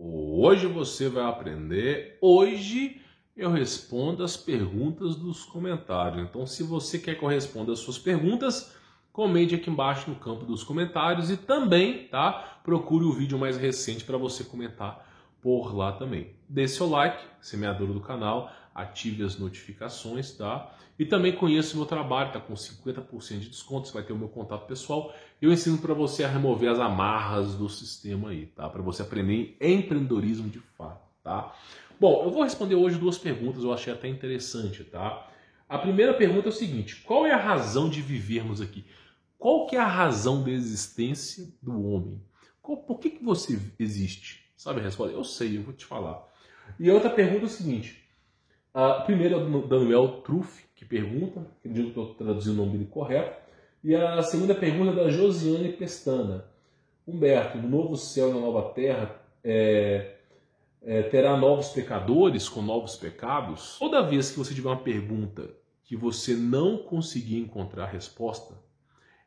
Hoje você vai aprender. Hoje eu respondo as perguntas dos comentários. Então, se você quer que eu responda as suas perguntas, comente aqui embaixo no campo dos comentários e também, tá? Procure o vídeo mais recente para você comentar por lá também. Dê seu like, semeador do canal, ative as notificações, tá? E também conheça o meu trabalho, tá com 50% de desconto, você vai ter o meu contato pessoal. Eu ensino para você a remover as amarras do sistema aí, tá? Para você aprender empreendedorismo de fato, tá? Bom, eu vou responder hoje duas perguntas, eu achei até interessante, tá? A primeira pergunta é o seguinte: qual é a razão de vivermos aqui? Qual que é a razão da existência do homem? Por que você existe? Sabe a resposta? Eu sei, eu vou te falar. E a outra pergunta é o seguinte. A primeira é do Daniel Truff, que pergunta, acredito que eu traduzi o nome dele correto. E a segunda pergunta é da Josiane Pestana. Humberto, no novo céu e na nova terra, terá novos pecadores com novos pecados? Toda vez que você tiver uma pergunta que você não conseguir encontrar a resposta,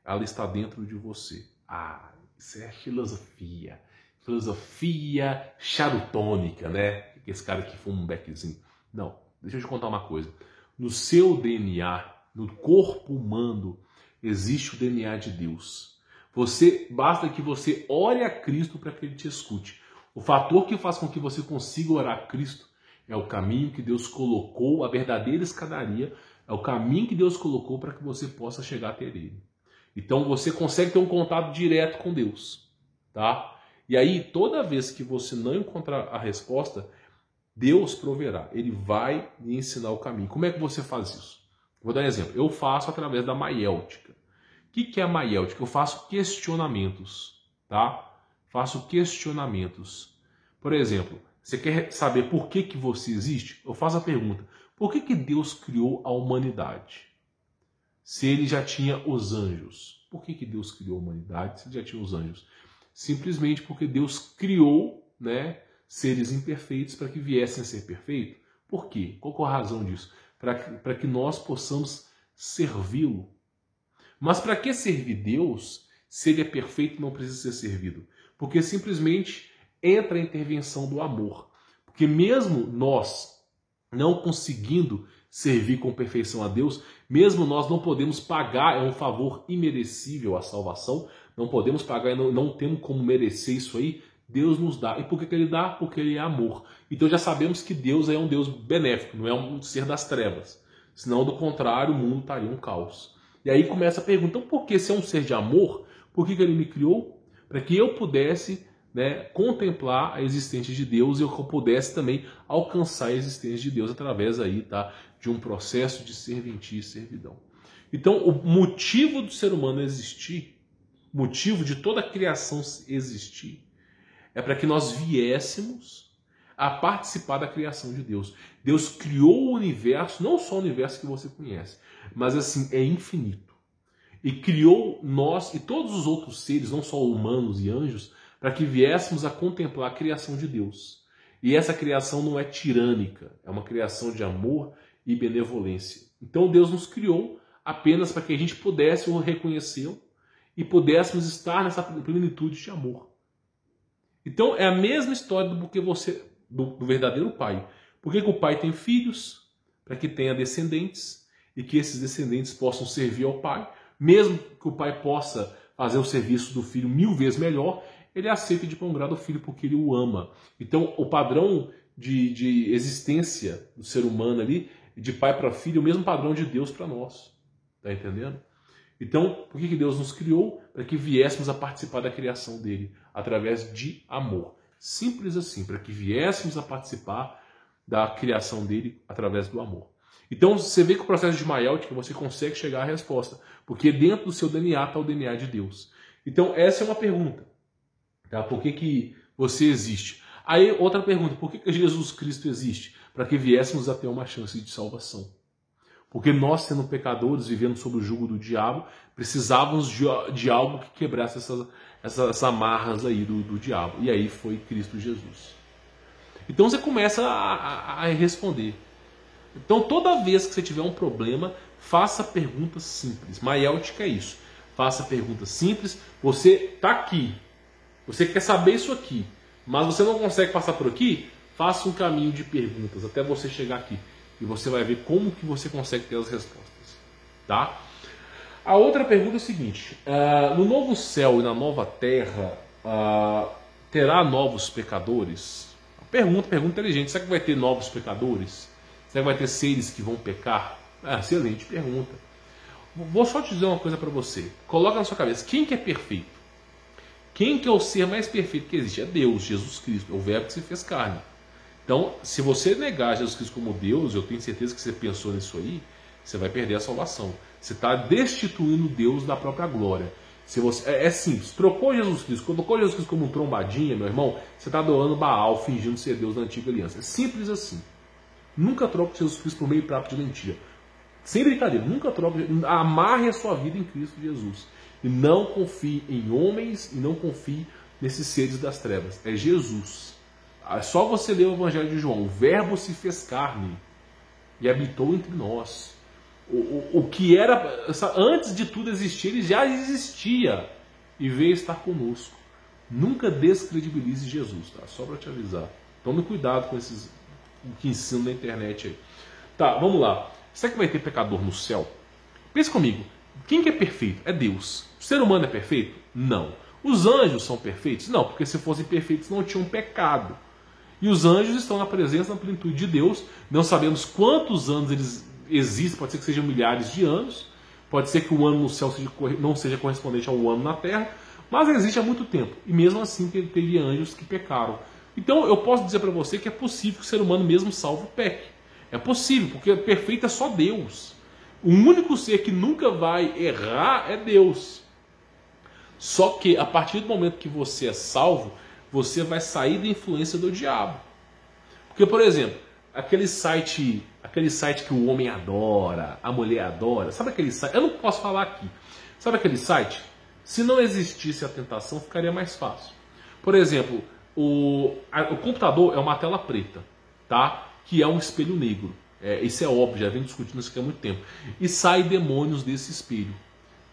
ela está dentro de você. Ah, isso é filosofia. Filosofia charutônica, né? Esse cara que fuma um beckzinho. Não, deixa eu te contar uma coisa. No seu DNA, no corpo humano, existe o DNA de Deus. Basta que você ore a Cristo para que Ele te escute. O fator que faz com que você consiga orar a Cristo é o caminho que Deus colocou, a verdadeira escadaria, é o caminho que Deus colocou para que você possa chegar até Ele. Então você consegue ter um contato direto com Deus, tá? E aí, toda vez que você não encontrar a resposta, Deus proverá. Ele vai lhe ensinar o caminho. Como é que você faz isso? Vou dar um exemplo. Eu faço através da maiêutica. O que é a maiêutica? Eu faço questionamentos, tá? Faço questionamentos. Por exemplo, você quer saber por que você existe? Eu faço a pergunta: por que Deus criou a humanidade? Se ele já tinha os anjos. Por que Deus criou a humanidade se ele já tinha os anjos? Simplesmente porque Deus criou, né, seres imperfeitos para que viessem a ser perfeitos. Por quê? Qual é a razão disso? Para que nós possamos servi-lo. Mas para que servir Deus se ele é perfeito e não precisa ser servido? Porque simplesmente entra a intervenção do amor. Porque mesmo nós não conseguindo servir com perfeição a Deus, mesmo nós não podemos pagar, é um favor imerecível a salvação, não podemos pagar, não temos como merecer isso aí, Deus nos dá. E por que Ele dá? Porque Ele é amor. Então já sabemos que Deus é um Deus benéfico, não é um ser das trevas. Senão, do contrário, o mundo estaria um caos. E aí começa a pergunta: então por que, se é um ser de amor, por que Ele me criou? Para que eu pudesse, né, contemplar a existência de Deus e eu pudesse também alcançar a existência de Deus através aí, tá, de um processo de serventia e servidão. Então, o motivo do ser humano existir, motivo de toda a criação existir, é para que nós viéssemos a participar da criação de Deus. Deus criou o universo, não só o universo que você conhece, mas assim, é infinito. E criou nós e todos os outros seres, não só humanos e anjos, para que viéssemos a contemplar a criação de Deus. E essa criação não é tirânica, é uma criação de amor e benevolência. Então Deus nos criou apenas para que a gente pudesse o reconhecê-lo e pudéssemos estar nessa plenitude de amor. Então é a mesma história do verdadeiro pai. Por que o pai tem filhos? Para que tenha descendentes e que esses descendentes possam servir ao pai. Mesmo que o pai possa fazer o serviço do filho 1000 vezes melhor, ele aceita de bom grado o filho porque ele o ama. Então o padrão de existência do ser humano ali, de pai para filho, é o mesmo padrão de Deus para nós. Tá entendendo? Então, por que Deus nos criou? Para que viéssemos a participar da criação dele, através de amor. Simples assim, para que viéssemos a participar da criação dele através do amor. Então, você vê que o processo de maiêutica você consegue chegar à resposta, porque dentro do seu DNA está o DNA de Deus. Então, essa é uma pergunta. Tá? Por que você existe? Aí, outra pergunta, por que Jesus Cristo existe? Para que viéssemos a ter uma chance de salvação. Porque nós, sendo pecadores, vivendo sob o jugo do diabo, precisávamos de algo que quebrasse essas amarras aí do diabo. E aí foi Cristo Jesus. Então você começa a responder. Então toda vez que você tiver um problema, faça perguntas simples. Maiêutica é isso. Faça perguntas simples. Você está aqui. Você quer saber isso aqui. Mas você não consegue passar por aqui? Faça um caminho de perguntas até você chegar aqui. E você vai ver como que você consegue ter as respostas. Tá? A outra pergunta é a seguinte. No novo céu e na nova terra, terá novos pecadores? Pergunta inteligente. Será que vai ter novos pecadores? Será que vai ter seres que vão pecar? Excelente pergunta. Vou só te dizer uma coisa para você. Coloca na sua cabeça. Quem que é perfeito? Quem que é o ser mais perfeito que existe? É Deus, Jesus Cristo. É o verbo que se fez carne. Então, se você negar Jesus Cristo como Deus, eu tenho certeza que você pensou nisso aí, você vai perder a salvação. Você está destituindo Deus da própria glória. Se você, é simples. Trocou Jesus Cristo, colocou Jesus Cristo como um trombadinha, meu irmão, você está adorando Baal, fingindo ser Deus da antiga aliança. É simples assim. Nunca troque Jesus Cristo por meio prato de lentilha. Sem brincadeira, nunca troque. Amarre a sua vida em Cristo Jesus. E não confie em homens e não confie nesses seres das trevas. É Jesus. É só você ler o Evangelho de João. O verbo se fez carne e habitou entre nós. O que era, antes de tudo existir, ele já existia e veio estar conosco. Nunca descredibilize Jesus, tá? Só para te avisar. Tome cuidado com esses que ensinam na internet aí. Tá, vamos lá. Será que vai ter pecador no céu? Pensa comigo. Quem que é perfeito? É Deus. O ser humano é perfeito? Não. Os anjos são perfeitos? Não, porque se fossem perfeitos não tinham pecado. E os anjos estão na presença, na plenitude de Deus. Não sabemos quantos anos eles existem, pode ser que sejam milhares de anos. Pode ser que o ano no céu não seja correspondente ao ano na terra. Mas existe há muito tempo. E mesmo assim teve anjos que pecaram. Então eu posso dizer para você que é possível que o ser humano mesmo salvo peque. É possível, porque perfeito é só Deus. O único ser que nunca vai errar é Deus. Só que a partir do momento que você é salvo, você vai sair da influência do diabo. Porque, por exemplo, aquele site que o homem adora, a mulher adora, sabe aquele site? Eu não posso falar aqui. Sabe aquele site? Se não existisse a tentação, ficaria mais fácil. Por exemplo, o computador é uma tela preta, tá? Que é um espelho negro. Isso é óbvio, já vem discutindo isso aqui há muito tempo. E sai demônios desse espelho.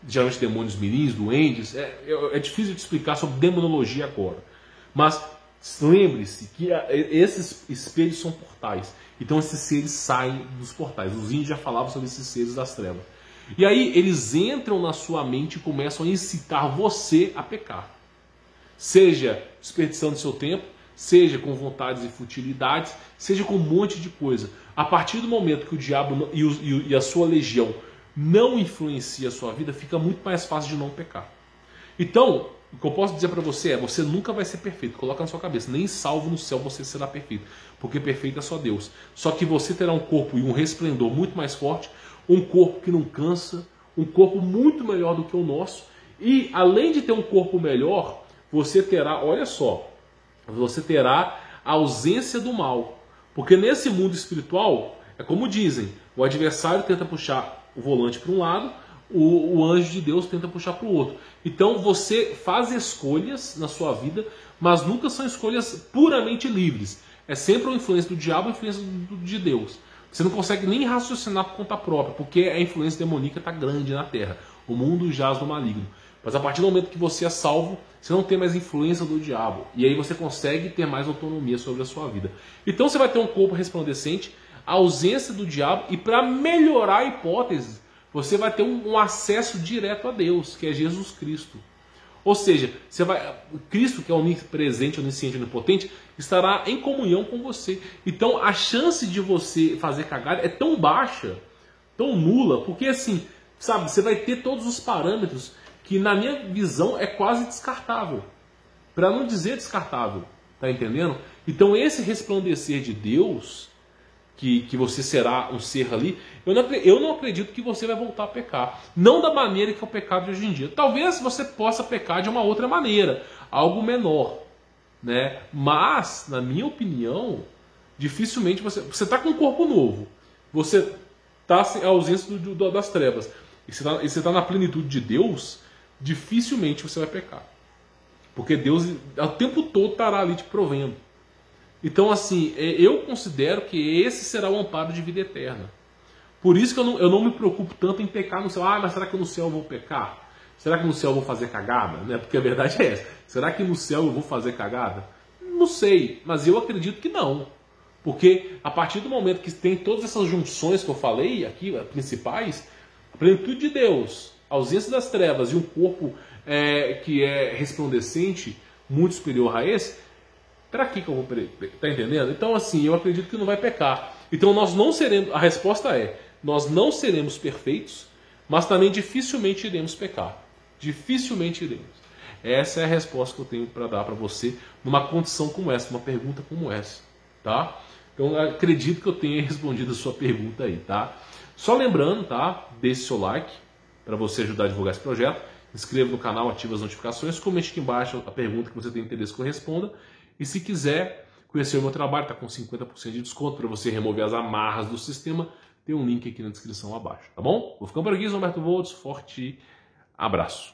Geralmente demônios mirins, duendes. É difícil de explicar sobre demonologia agora. Mas lembre-se que esses espelhos são portais. Então esses seres saem dos portais. Os índios já falavam sobre esses seres das trevas. E aí eles entram na sua mente e começam a incitar você a pecar. Seja desperdiçando seu tempo, seja com vontades e futilidades, seja com um monte de coisa. A partir do momento que o diabo e a sua legião não influencia a sua vida, fica muito mais fácil de não pecar. Então, o que eu posso dizer para você é, você nunca vai ser perfeito. Coloca na sua cabeça, nem salvo no céu você será perfeito. Porque perfeito é só Deus. Só que você terá um corpo e um resplendor muito mais forte, um corpo que não cansa, um corpo muito melhor do que o nosso. E além de ter um corpo melhor, você terá, olha só, você terá a ausência do mal. Porque nesse mundo espiritual, é como dizem, o adversário tenta puxar o volante para um lado, o anjo de Deus tenta puxar para o outro. Então você faz escolhas na sua vida, mas nunca são escolhas puramente livres. É sempre uma influência do diabo e uma influência de Deus. Você não consegue nem raciocinar por conta própria, porque a influência demoníaca está grande na Terra. O mundo jaz no maligno. Mas a partir do momento que você é salvo, você não tem mais influência do diabo. E aí você consegue ter mais autonomia sobre a sua vida. Então você vai ter um corpo resplandecente, a ausência do diabo, e para melhorar a hipótese, você vai ter um acesso direto a Deus, que é Jesus Cristo. Ou seja, Cristo, que é onipresente, onisciente, onipotente, estará em comunhão com você. Então a chance de você fazer cagada é tão baixa, tão nula, porque assim, sabe, você vai ter todos os parâmetros que na minha visão é quase descartável. Para não dizer descartável, tá entendendo? Então esse resplandecer de Deus, que você será um ser ali, eu não acredito que você vai voltar a pecar. Não da maneira que é o pecado de hoje em dia. Talvez você possa pecar de uma outra maneira, algo menor, né? Mas, na minha opinião, dificilmente você está com um corpo novo, você está em ausência das trevas, e você está na plenitude de Deus, dificilmente você vai pecar. Porque Deus o tempo todo estará ali te provendo. Então, assim, eu considero que esse será o amparo de vida eterna. Por isso que eu não me preocupo tanto em pecar no céu. Ah, mas será que no céu eu vou pecar? Será que no céu eu vou fazer cagada? Né? Porque a verdade é essa. Será que no céu eu vou fazer cagada? Não sei, mas eu acredito que não. Porque a partir do momento que tem todas essas junções que eu falei aqui, principais, a plenitude de Deus, a ausência das trevas e um corpo que é resplandecente, muito superior a esse, para que eu vou... Tá entendendo? Então assim, eu acredito que não vai pecar. Então nós não seremos... A resposta é, nós não seremos perfeitos, mas também dificilmente iremos pecar. Dificilmente iremos. Essa é a resposta que eu tenho para dar para você numa condição como essa, uma pergunta como essa, tá? Então acredito que eu tenha respondido a sua pergunta aí, tá? Só lembrando, tá? Deixe seu like para você ajudar a divulgar esse projeto. Inscreva no canal, ative as notificações, comente aqui embaixo a pergunta que você tem interesse que eu responda. E se quiser conhecer o meu trabalho, tá com 50% de desconto para você remover as amarras do sistema. Tem um link aqui na descrição abaixo, tá bom? Vou ficando por aqui, sou Humberto Voltz, forte abraço.